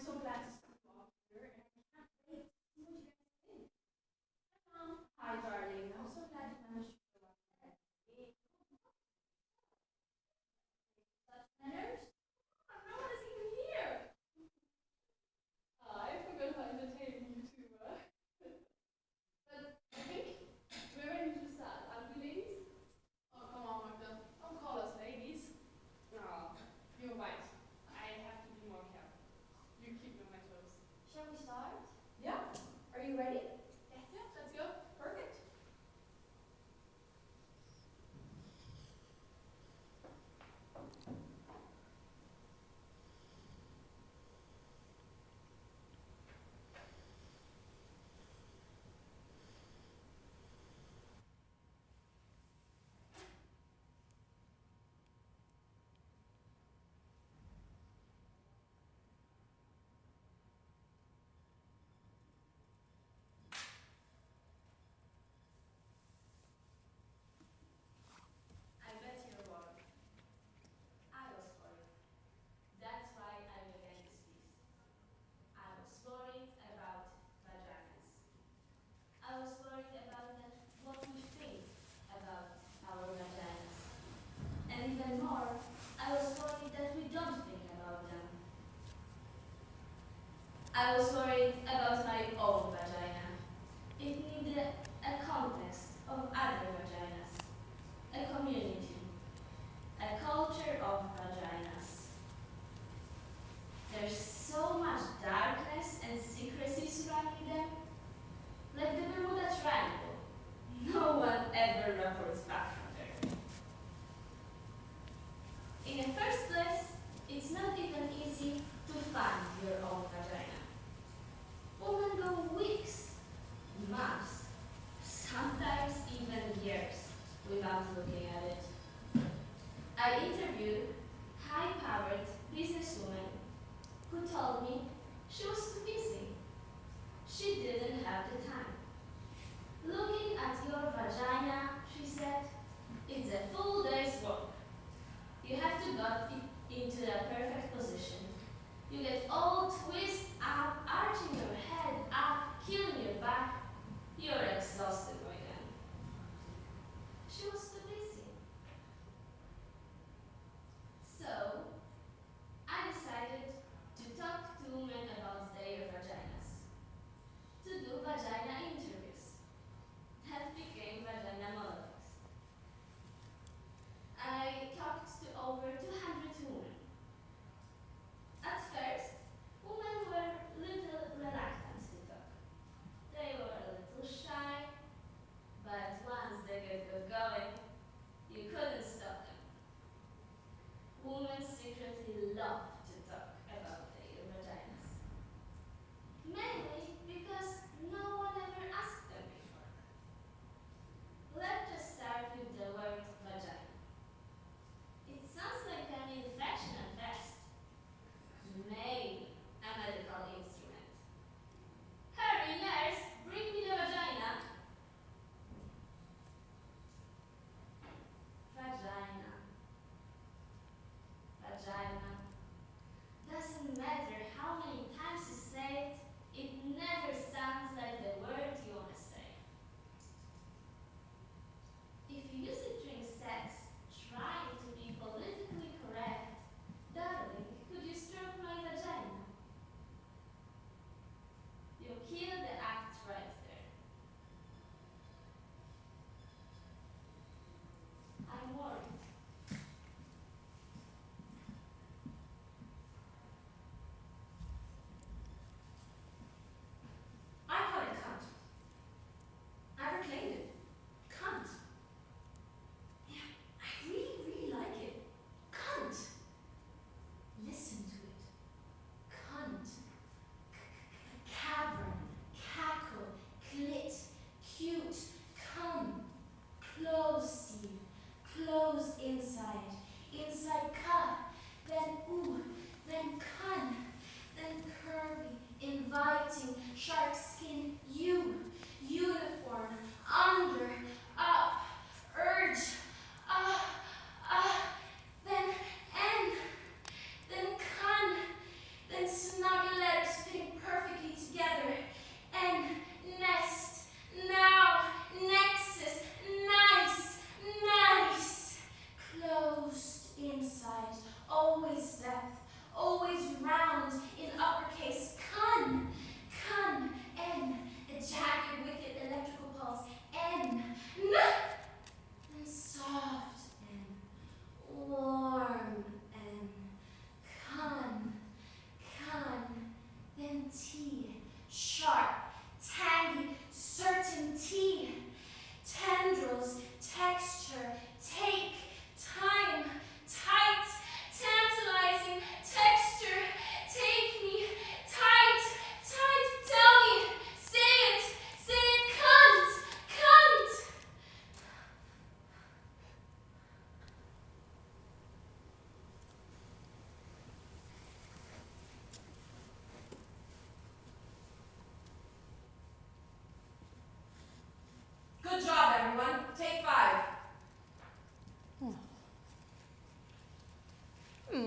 so glad to see you all here, and I can't wait to see what you guys think. Hi, Mom. Hi, darling. I'm so glad you managed to show up today. Such manners? No one is even here. I forgot how entertaining you two were. But I think we're ready to start, aren't we, ladies? Oh, come on, Magda. Don't call us ladies. Oh, you're right. I have to be more careful. You keep me on my toes. Shall we start? Yeah. Are you ready? Yes. Yeah, let's go. Perfect. I bet you're worried. I was worried. That's why I began this piece. I was worried about vaginas. I was worried about what we think about our vaginas. And even more, I was worried that we don't think about them. I was worried about my own vagina. It needed a context of other vaginas, a community, a culture of vaginas. There's so much darkness and secrecy surrounding them. Like the Bermuda Triangle. No one ever reports back from there. In the first place, it's not even easy to find your own vagina. Women go weak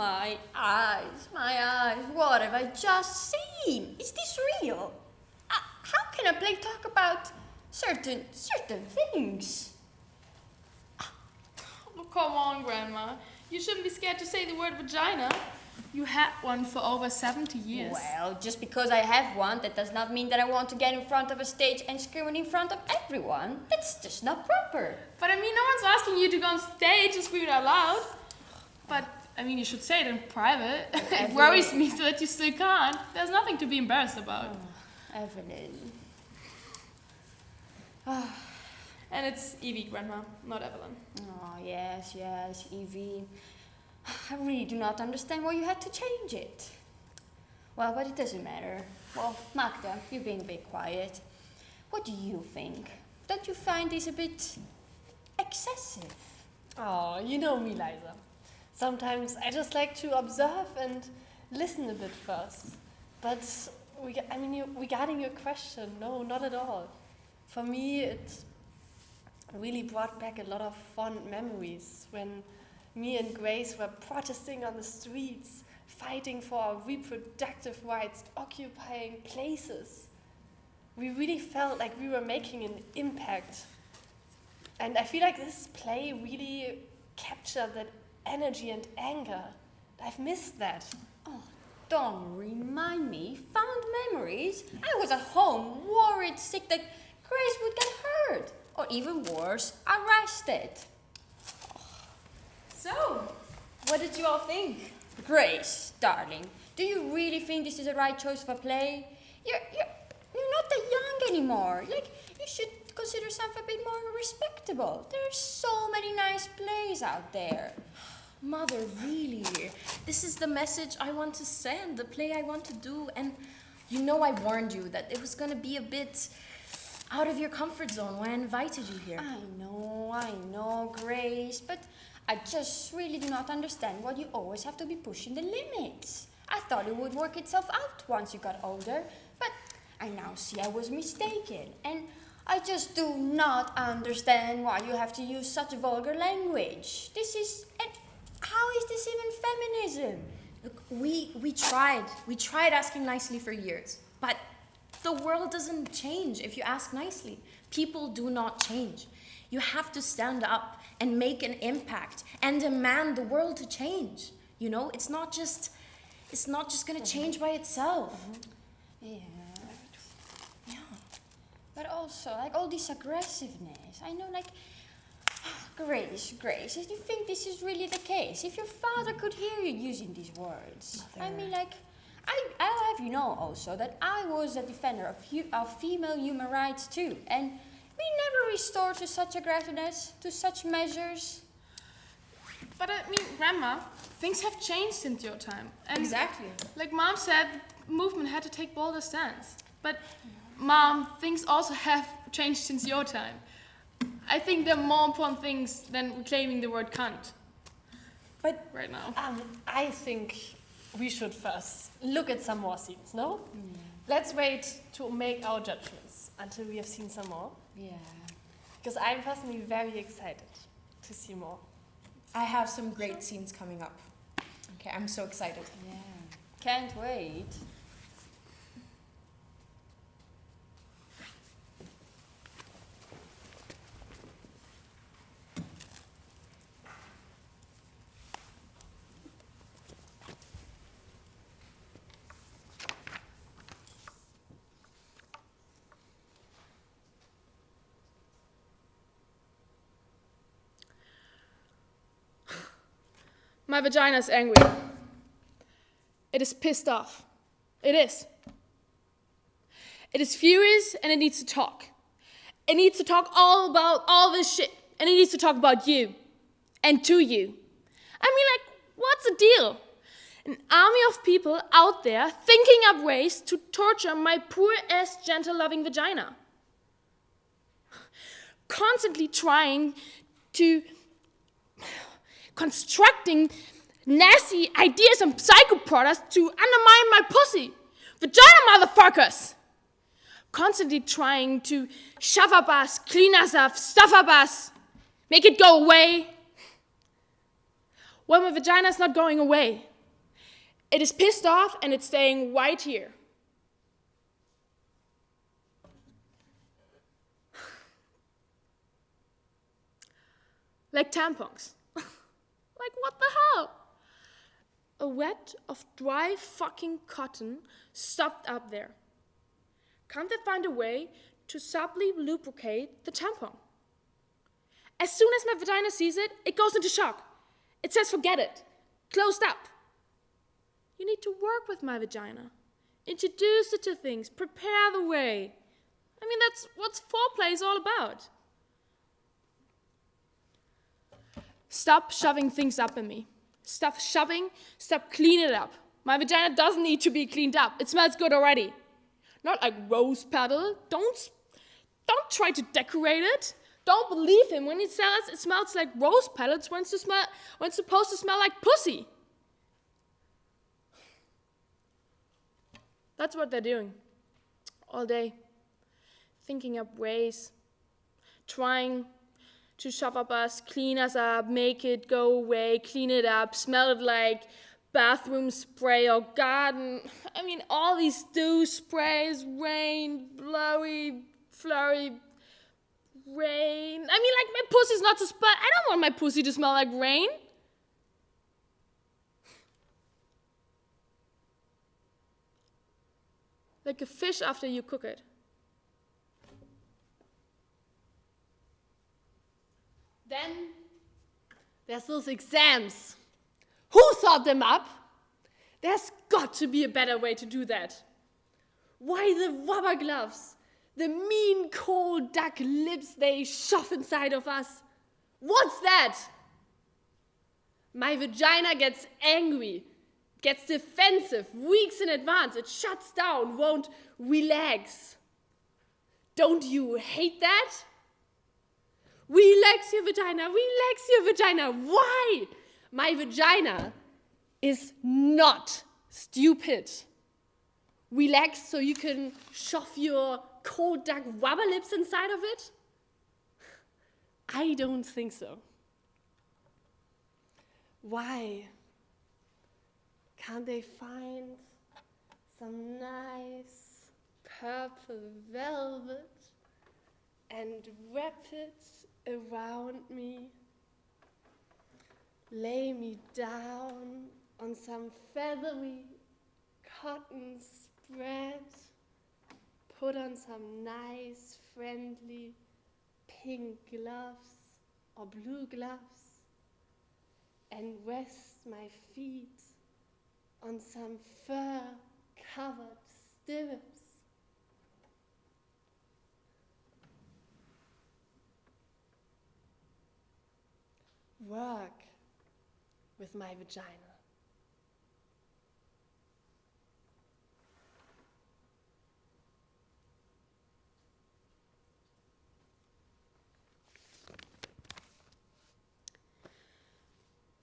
my eyes, what have I just seen? Is this real? How can a play talk about certain things? Oh, come on, Grandma. You shouldn't be scared to say the word vagina. You had one for over 70 years. Well, just because I have one, that does not mean that I want to get in front of a stage and scream it in front of everyone. That's just not proper. But I mean, no one's asking you to go on stage and scream it out loud. But, I mean, you should say it in private. It worries me so that you still can't. There's nothing to be embarrassed about. Oh, Evelyn. And it's Evie, Grandma, not Evelyn. Oh, yes, Evie. I really do not understand why you had to change it. Well, but it doesn't matter. Well, Magda, you're being a bit quiet. What do you think? Don't you find this a bit excessive? Oh, you know me, Liza. Sometimes I just like to observe and listen a bit first. But, regarding your question, no, not at all. For me, it really brought back a lot of fond memories when me and Grace were protesting on the streets, fighting for our reproductive rights, occupying places. We really felt like we were making an impact. And I feel like this play really captured that energy and anger. I've missed that. Oh, don't remind me. Fond memories? I was at home, worried, sick that Grace would get hurt. Or even worse, arrested. So, what did you all think? Grace, darling, do you really think this is the right choice of a play? You're not that young anymore. Like, you should consider something a bit more respectable. There are so many nice plays out there. Mother, really? This is the message I want to send, the play I want to do. And you know I warned you that it was going to be a bit out of your comfort zone when I invited you here. I know, Grace, but I just really do not understand why you always have to be pushing the limits. I thought it would work itself out once you got older, but I now see I was mistaken. And I just do not understand why you have to use such vulgar language. And how is this even feminism? Look, we tried asking nicely for years, but the world doesn't change if you ask nicely. People do not change. You have to stand up and make an impact and demand the world to change. You know, it's not just going to change by itself. Yeah. But also, like, all this aggressiveness. I know, like, Grace, if you think this is really the case, if your father could hear you using these words. Mother. I mean, like, I'll have you know also that I was a defender of female human rights too. And we never restored to such aggressiveness, to such measures. But I mean, Grandma, things have changed since your time. And Exactly. like Mom said, the movement had to take bolder stance. But Mom, things also have changed since your time. I think there are more important things than reclaiming the word cunt. But right now. I think we should first look at some more scenes, no? Let's wait to make our judgments until we have seen some more. Yeah. Because I'm personally very excited to see more. I have some great scenes coming up. Okay, I'm so excited. Yeah. Can't wait. My vagina is angry. It is pissed off. It is. It is furious and it needs to talk. It needs to talk all about all this shit. And it needs to talk about you. And to you. I mean, like, what's the deal? An army of people out there thinking up ways to torture my poor-ass, gentle-loving vagina. Constantly trying to constructing nasty ideas and psycho products to undermine my pussy. Vagina motherfuckers! Constantly trying to shove up us, clean us up, stuff up us, make it go away. Well, my vagina's not going away. It is pissed off and it's staying right here. Like tampons. Like what the hell? A wet of dry fucking cotton stuffed up there. Can't they find a way to subtly lubricate the tampon? As soon as my vagina sees it, it goes into shock. It says forget it. Closed up. You need to work with my vagina. Introduce it to things. Prepare the way. I mean, that's what foreplay is all about. Stop shoving things up in me. Stop shoving, stop cleaning it up. My vagina doesn't need to be cleaned up. It smells good already. Not like rose petal. Don't try to decorate it. Don't believe him when he says it smells like rose petals when it's supposed to smell like pussy. That's what they're doing all day. Thinking up ways. Trying to shove up us, clean us up, make it go away, clean it up, smell it like bathroom spray or garden. I mean, all these dew sprays, rain, blowy, flurry, rain. I mean, like my pussy's not to smell. I don't want my pussy to smell like rain. Like a fish after you cook it. Then there's those exams. Who thought them up? There's got to be a better way to do that. Why the rubber gloves? The mean cold duck lips they shove inside of us. What's that? My vagina gets angry, gets defensive, weeks in advance. It shuts down, won't relax. Don't you hate that? Relax your vagina, relax your vagina. Why? My vagina is not stupid. Relax so you can shove your cold duck rubber lips inside of it? I don't think so. Why? Can't they find some nice purple velvet and wrap it around me? Lay me down on some feathery cotton spread. Put on some nice, friendly pink gloves or blue gloves and rest my feet on some fur-covered stirrups. Work with my vagina.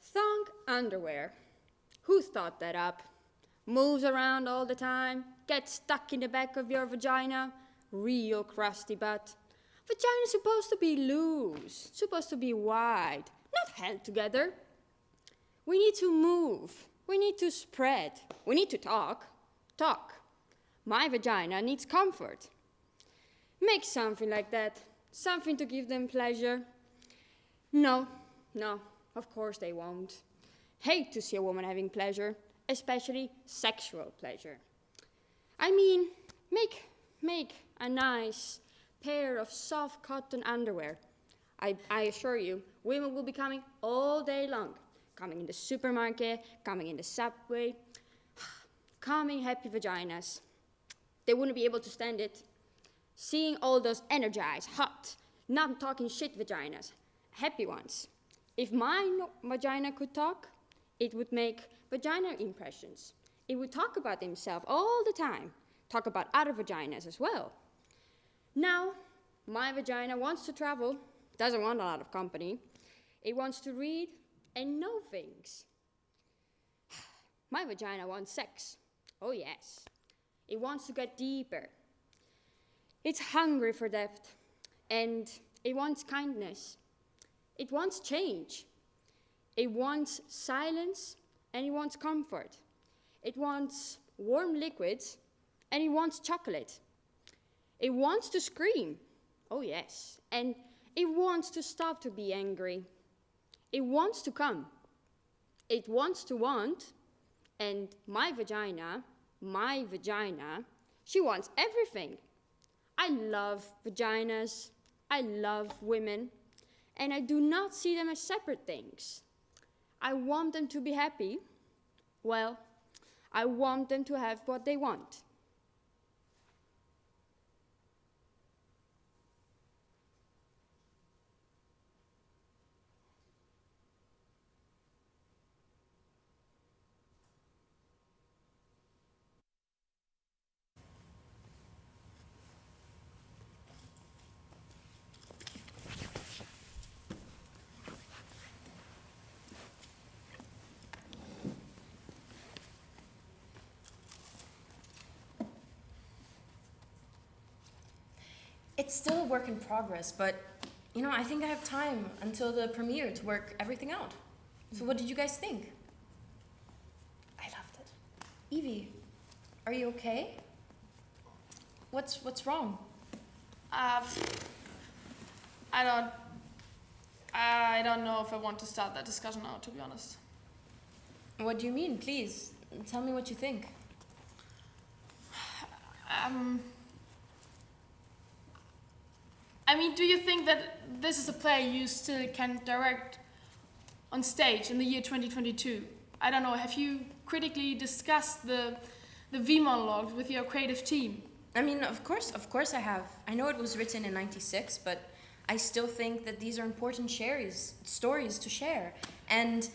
Thong underwear. Who thought that up? Moves around all the time, gets stuck in the back of your vagina, real crusty butt. Vagina's supposed to be loose, supposed to be wide, not held together. We need to move, we need to spread, we need to talk. My vagina needs comfort. Make something like that, something to give them pleasure. No, of course they won't. Hate to see a woman having pleasure, especially sexual pleasure. I mean, make a nice pair of soft cotton underwear. I assure you, women will be coming all day long. Coming in the supermarket, coming in the subway. Coming happy vaginas. They wouldn't be able to stand it. Seeing all those energized, hot, not talking shit vaginas. Happy ones. If my vagina could talk, it would make vagina impressions. It would talk about himself all the time. Talk about other vaginas as well. Now, my vagina wants to travel, doesn't want a lot of company. It wants to read and know things. My vagina wants sex. Oh yes. It wants to get deeper. It's hungry for depth. And it wants kindness. It wants change. It wants silence and it wants comfort. It wants warm liquids, and it wants chocolate. It wants to scream, oh yes, and it wants to stop to be angry. It wants to come. It wants to want, and my vagina, she wants everything. I love vaginas, I love women, and I do not see them as separate things. I want them to be happy. Well, I want them to have what they want. It's still a work in progress, but I think I have time until the premiere to work everything out. So what did you guys think? I loved it. Evie, are you okay? What's wrong? I don't know if I want to start that discussion now, to be honest. What do you mean? Please, tell me what you think. I mean, do you think that this is a play you still can direct on stage in the year 2022? I don't know, have you critically discussed the V monologues with your creative team? I mean, of course I have. I know it was written in '96, but I still think that these are important stories to share. And,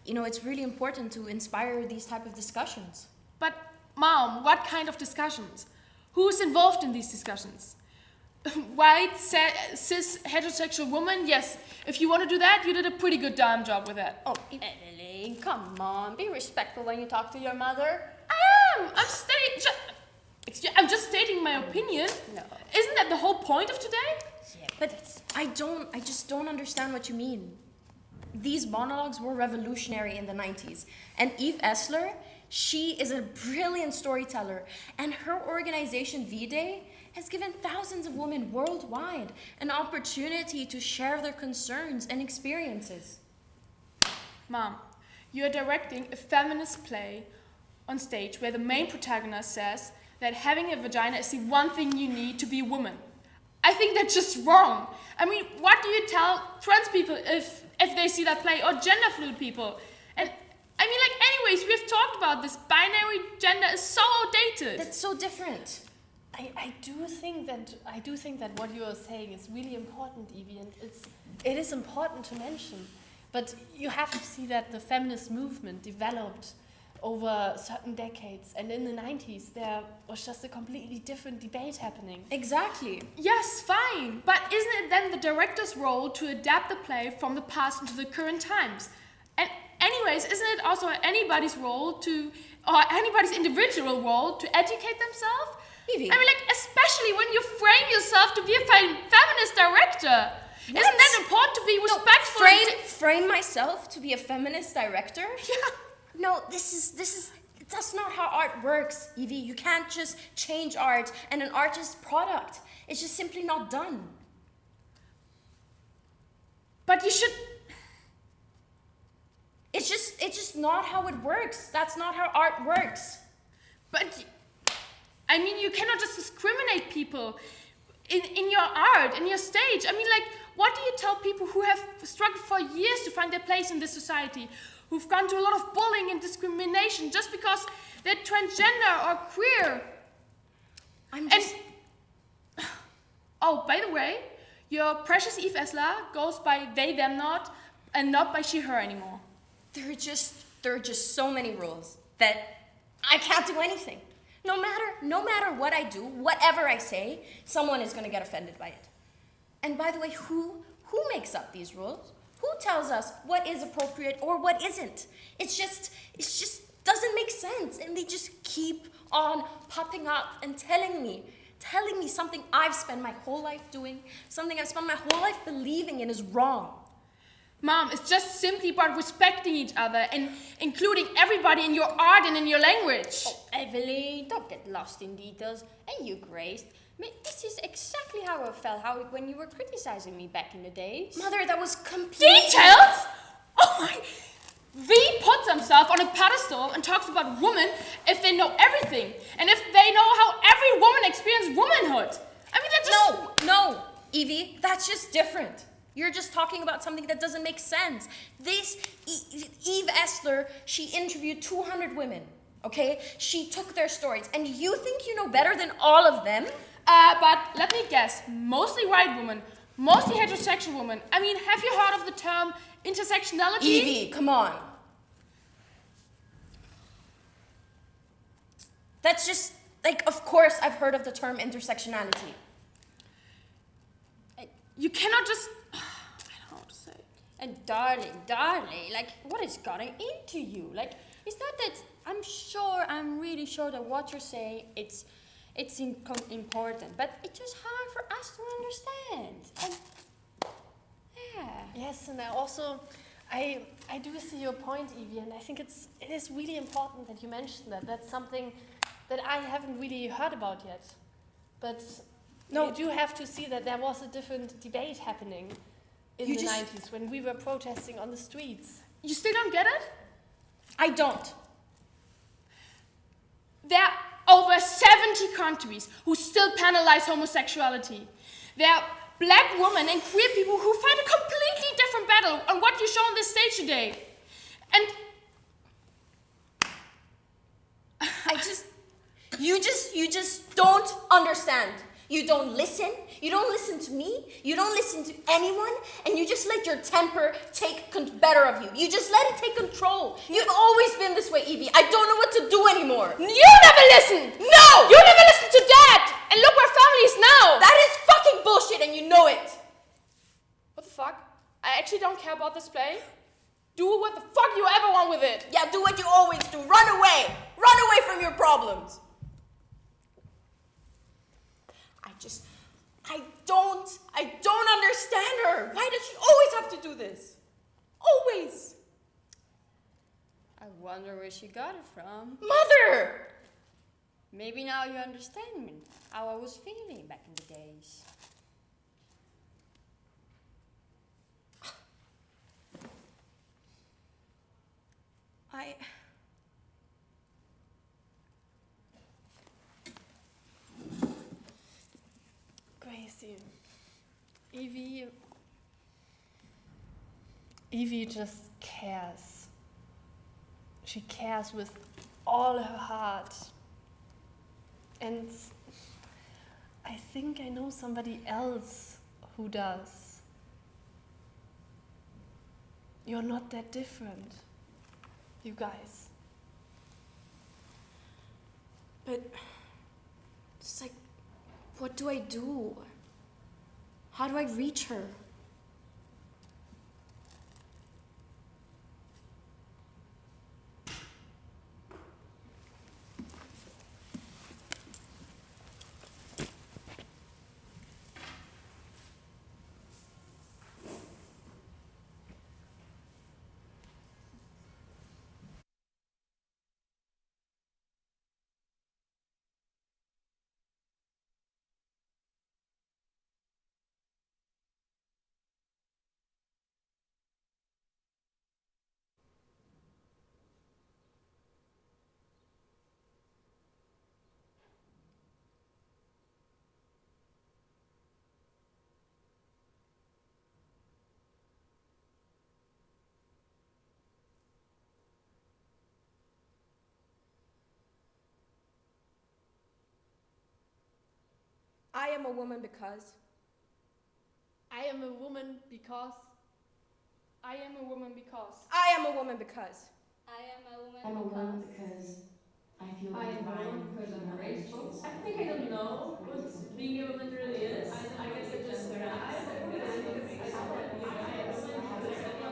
it's really important to inspire these type of discussions. But, Mom, what kind of discussions? Who's involved in these discussions? White, cis, heterosexual woman? Yes, if you want to do that, you did a pretty good damn job with that. Oh, Evelyn, come on, be respectful when you talk to your mother. I am! I'm just stating my opinion. No. Isn't that the whole point of today? Yeah, but I just don't understand what you mean. These monologues were revolutionary in the 90s. And Eve Ensler, she is a brilliant storyteller. And her organization, V-Day, has given thousands of women worldwide an opportunity to share their concerns and experiences. Mom, you are directing a feminist play on stage where the main protagonist says that having a vagina is the one thing you need to be a woman. I think that's just wrong. I mean, what do you tell trans people if they see that play, or gender fluid people? And I mean, anyways, we've talked about this. Binary gender is so outdated. That's so different. I do think that what you are saying is really important, Evie, and it is important to mention. But you have to see that the feminist movement developed over certain decades, and in the 90s there was just a completely different debate happening. Exactly. Yes, fine. But isn't it then the director's role to adapt the play from the past into the current times? And anyways, isn't it also anybody's role or anybody's individual role to educate themselves? Evie. I mean, especially when you frame yourself to be a feminist director. Isn't that important to be respectful? Frame myself to be a feminist director? Yeah. No, that's not how art works, Evie. You can't just change art and an artist's product. It's just simply not done. But you should... It's just not how it works. That's not how art works. But, I mean, you cannot just discriminate people in your art, in your stage. I mean, what do you tell people who have struggled for years to find their place in this society, who've gone through a lot of bullying and discrimination just because they're transgender or queer? Oh, by the way, your precious Eve Ensler goes by they, them, not, and not by she, her anymore. There are just so many rules that I can't do anything. No matter what I do, whatever I say, someone is going to get offended by it. And by the way, who makes up these rules? Who tells us what is appropriate or what isn't? It just doesn't make sense, and they just keep on popping up and telling me something I've spent my whole life doing, something I've spent my whole life believing in is wrong. Mom, it's just simply about respecting each other and including everybody in your art and in your language. Oh, Evelyn, don't get lost in details. And you, Grace, this is exactly how I felt when you were criticizing me back in the days. Mother, that was complete. Details? Oh my... V puts himself on a pedestal and talks about women if they know everything and if they know how every woman experiences womanhood. I mean, that's just... No, Evie, that's just different. You're just talking about something that doesn't make sense. This Eve Esler, she interviewed 200 women, okay? She took their stories, and you think you know better than all of them? But let me guess, mostly white women, mostly heterosexual women. I mean, have you heard of the term intersectionality? Evie, come on. That's just, like, of course I've heard of the term intersectionality. You cannot just... I don't know what to say. And darling, like, what is getting into you? Like, it's not that I'm really sure that what you're saying, it's important, but it's just hard for us to understand. And, yeah. Yes, and I do see your point, Evie, and I think it is really important that you mentioned that. That's something that I haven't really heard about yet. But no, you do have to see that there was a different debate happening in the 90s when we were protesting on the streets. You still don't get it? I don't. There are over 70 countries who still penalize homosexuality. There are black women and queer people who fight a completely different battle on what you show on this stage today. And you just don't understand. You don't listen. You don't listen to me. You don't listen to anyone. And you just let your temper take better of you. You just let it take control. You've always been this way, Evie. I don't know what to do anymore. You never listened. No! You never listened to Dad. And look where family is now. That is fucking bullshit and you know it. What the fuck? I actually don't care about this play. Do what the fuck you ever want with it. Yeah, do what you always do. Run away. Run away from your problems. I don't understand her. Why does she always have to do this? Always. I wonder where she got it from. Mother! Maybe now you understand me, how I was feeling back in the days. Gracie, Evie just cares. She cares with all her heart. And I think I know somebody else who does. You're not that different, you guys. But it's like, what do I do? How do I reach her? I am a woman because. I am a woman because. I am a woman because. I am a woman because. I am a woman I'm a woman because I feel I am a woman because I'm grateful. I think I don't know what being a woman really is. I guess I just arrived. I am a woman because I am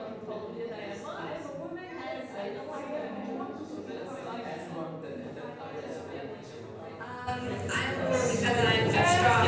a woman because I don't want to get I'm a woman because I'm strong.